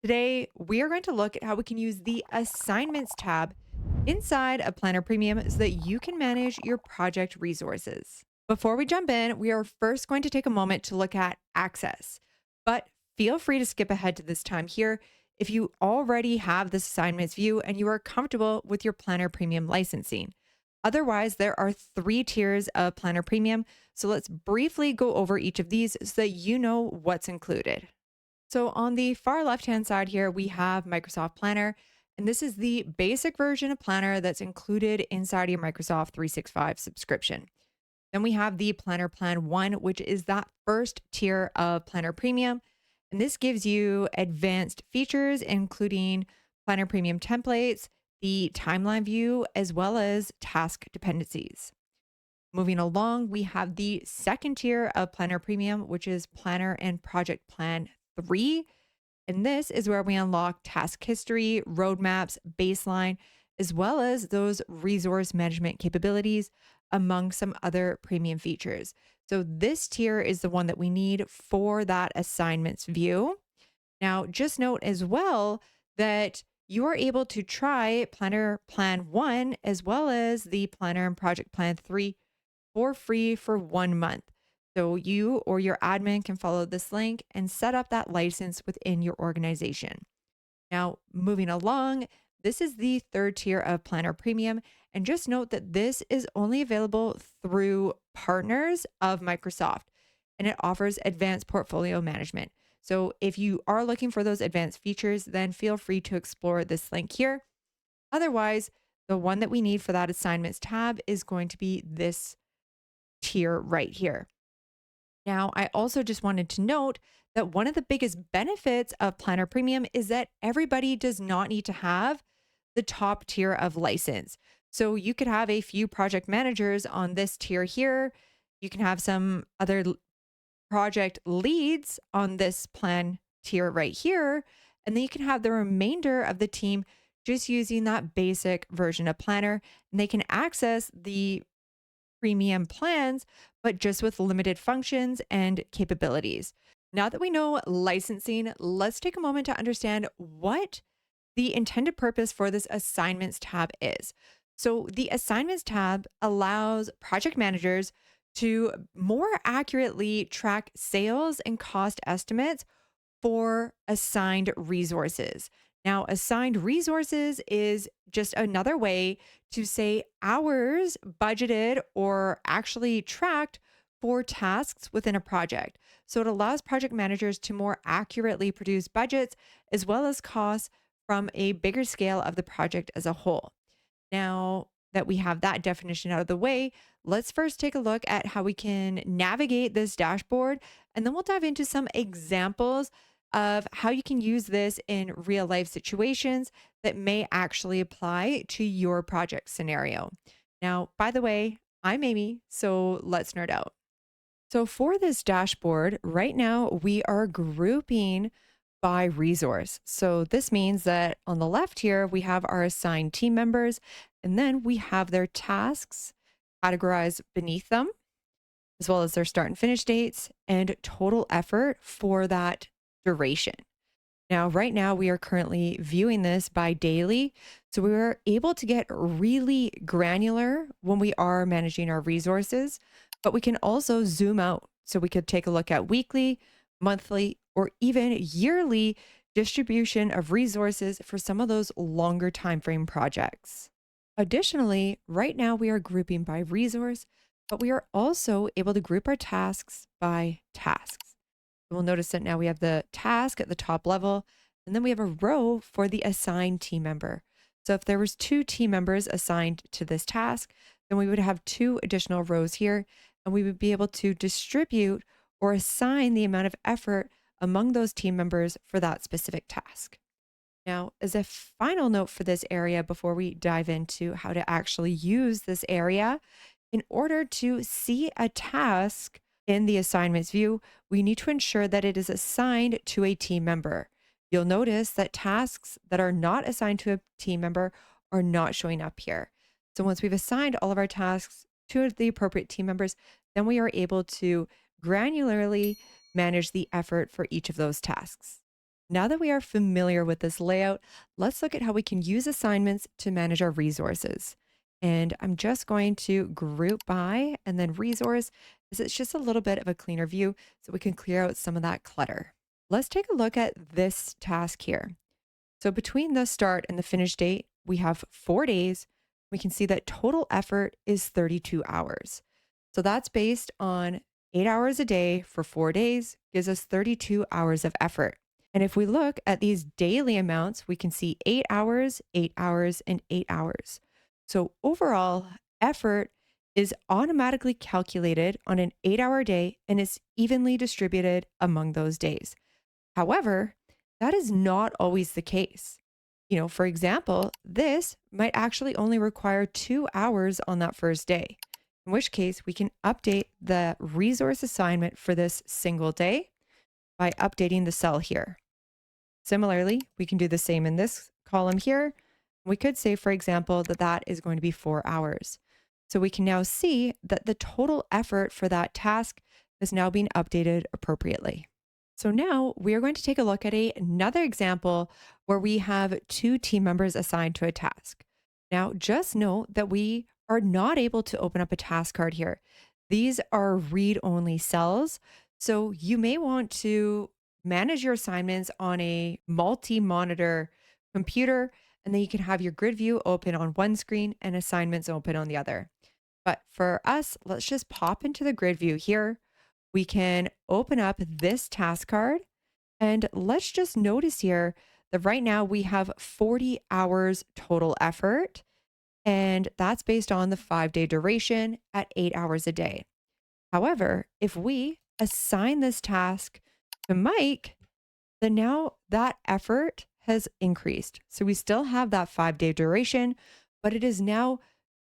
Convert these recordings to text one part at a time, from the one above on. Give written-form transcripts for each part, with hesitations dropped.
Today, we are going to look at how we can use the Assignments tab inside of Planner Premium so that you can manage your project resources. Before we jump in, we are first going to take a moment to look at access, but feel free to skip ahead to this time here if you already have this assignments view and you are comfortable with your Planner Premium licensing. Otherwise, there are three tiers of Planner Premium, so let's briefly go over each of these so that you know what's included. So on the far left-hand side here, we have Microsoft Planner, and this is the basic version of Planner that's included inside your Microsoft 365 subscription. Then we have the Planner Plan 1, which is that first tier of Planner Premium. And this gives you advanced features, including Planner Premium templates, the timeline view, as well as task dependencies. Moving along, we have the second tier of Planner Premium, which is Planner and Project Plan 3. And this is where we unlock task history, roadmaps, baseline, as well as those resource management capabilities, among some other premium features. So, this tier is the one that we need for that assignments view. Now, just note as well that you are able to try Planner Plan 1 as well as the Planner and Project Plan 3 for free for 1 month. So you or your admin can follow this link and set up that license within your organization. Now, moving along, this is the third tier of Planner Premium. And just note that this is only available through partners of Microsoft and it offers advanced portfolio management. So if you are looking for those advanced features, then feel free to explore this link here. Otherwise, the one that we need for that assignments tab is going to be this tier right here. Now, I also just wanted to note that one of the biggest benefits of Planner Premium is that everybody does not need to have the top tier of license. So you could have a few project managers on this tier here. You can have some other project leads on this plan tier right here. And then you can have the remainder of the team just using that basic version of Planner. And they can access the premium plans, but just with limited functions and capabilities. Now that we know licensing, let's take a moment to understand what the intended purpose for this assignments tab is. So, the assignments tab allows project managers to more accurately track sales and cost estimates for assigned resources. Now, assigned resources is just another way to say hours budgeted or actually tracked for tasks within a project. So it allows project managers to more accurately produce budgets as well as costs from a bigger scale of the project as a whole. Now that we have that definition out of the way, let's first take a look at how we can navigate this dashboard, and then we'll dive into some examples of how you can use this in real life situations that may actually apply to your project scenario. Now, by the way, I'm Amy, so let's nerd out. So, for this dashboard, right now we are grouping by resource. So, this means that on the left here, we have our assigned team members, and then we have their tasks categorized beneath them, as well as their start and finish dates and total effort for that duration. Now, right now, we are currently viewing this by daily. So we are able to get really granular when we are managing our resources, but we can also zoom out. So we could take a look at weekly, monthly, or even yearly distribution of resources for some of those longer time frame projects. Additionally, right now we are grouping by resource, but we are also able to group our tasks by tasks. We'll notice that now we have the task at the top level, and then we have a row for the assigned team member. So if there was two team members assigned to this task, then we would have two additional rows here, and we would be able to distribute or assign the amount of effort among those team members for that specific task. Now, as a final note for this area, before we dive into how to actually use this area, in order to see a task in the assignments view, we need to ensure that it is assigned to a team member. You'll notice that tasks that are not assigned to a team member are not showing up here. So once we've assigned all of our tasks to the appropriate team members, then we are able to granularly manage the effort for each of those tasks. Now that we are familiar with this layout, let's look at how we can use assignments to manage our resources. And I'm just going to group by and then resource, as it's just a little bit of a cleaner view so we can clear out some of that clutter. Let's take a look at this task here. So between the start and the finish date, we have 4 days. We can see that total effort is 32 hours. So that's based on 8 hours a day for 4 days, gives us 32 hours of effort. And if we look at these daily amounts, we can see 8 hours, 8 hours, and 8 hours. So overall, effort is automatically calculated on an 8 hour day and is evenly distributed among those days. However, that is not always the case. For example, this might actually only require 2 hours on that first day, in which case we can update the resource assignment for this single day by updating the cell here. Similarly, we can do the same in this column here. We could say, for example, that that is going to be 4 hours. So we can now see that the total effort for that task is now being updated appropriately. So now we are going to take a look at another example where we have two team members assigned to a task. Now, just note that we are not able to open up a task card here. These are read-only cells. So you may want to manage your assignments on a multi-monitor computer, and then you can have your grid view open on one screen and assignments open on the other. But for us, let's just pop into the grid view here. We can open up this task card, and let's just notice here that right now we have 40 hours total effort, and that's based on the 5 day duration at 8 hours a day. However, if we assign this task to Mike, then now that effort has increased. So we still have that 5 day duration, but it is now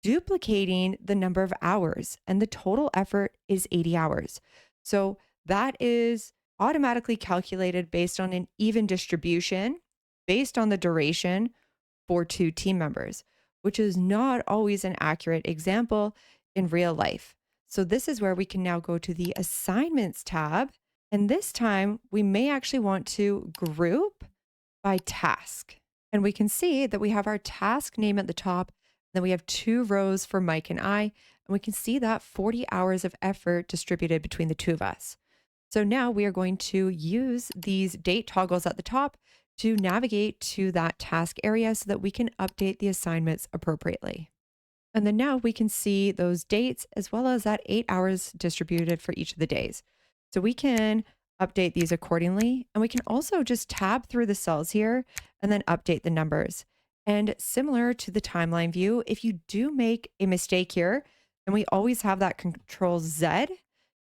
duplicating the number of hours, and the total effort is 80 hours. So that is automatically calculated based on an even distribution based on the duration for two team members, which is not always an accurate example in real life. So this is where we can now go to the assignments tab. And this time we may actually want to group by task. And we can see that we have our task name at the top. Then we have 2 rows for Mike and I, and we can see that 40 hours of effort distributed between the two of us. So now we are going to use these date toggles at the top to navigate to that task area so that we can update the assignments appropriately. And then now we can see those dates as well as that 8 hours distributed for each of the days. So we can update these accordingly. And we can also just tab through the cells here and then update the numbers. And similar to the timeline view, if you do make a mistake here, then we always have that Control Z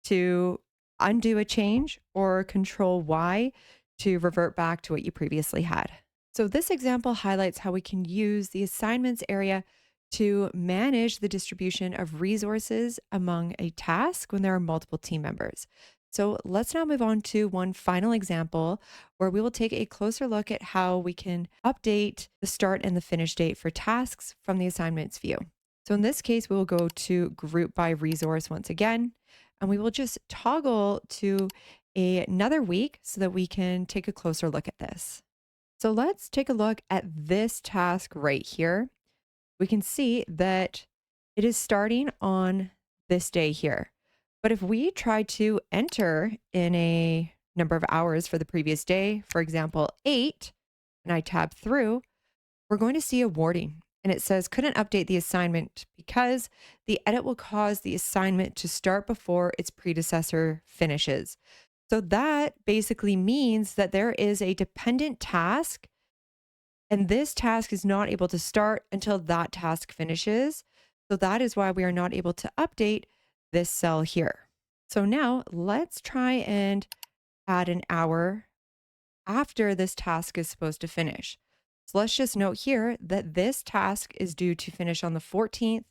to undo a change or Control Y to revert back to what you previously had. So this example highlights how we can use the assignments area to manage the distribution of resources among a task when there are multiple team members. So let's now move on to one final example where we will take a closer look at how we can update the start and the finish date for tasks from the assignments view. So in this case, we will go to group by resource once again, and we will just toggle to another week so that we can take a closer look at this. So let's take a look at this task right here. We can see that it is starting on this day here. But if we try to enter in a number of hours for the previous day, for example, 8, and I tab through, we're going to see a warning. And it says, couldn't update the assignment because the edit will cause the assignment to start before its predecessor finishes. So that basically means that there is a dependent task, and this task is not able to start until that task finishes. So that is why we are not able to update this cell here. So now let's try and add an hour after this task is supposed to finish. So let's just note here that this task is due to finish on the 14th,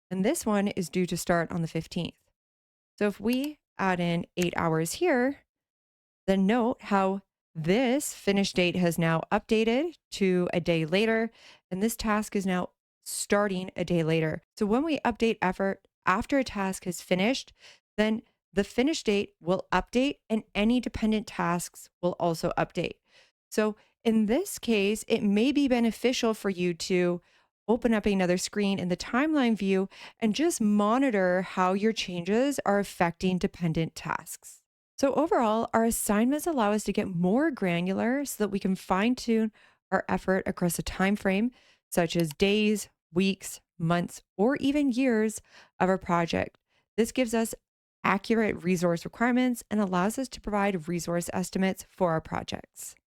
and this one is due to start on the 15th. So if we add in 8 hours here, then note how this finish date has now updated to a day later, and this task is now starting a day later. So when we update effort after a task has finished, then the finish date will update and any dependent tasks will also update. So, in this case, it may be beneficial for you to open up another screen in the timeline view and just monitor how your changes are affecting dependent tasks. So, overall, our assignments allow us to get more granular so that we can fine tune our effort across a time frame, such as days, weeks, months, or even years of our project. This gives us accurate resource requirements and allows us to provide resource estimates for our projects.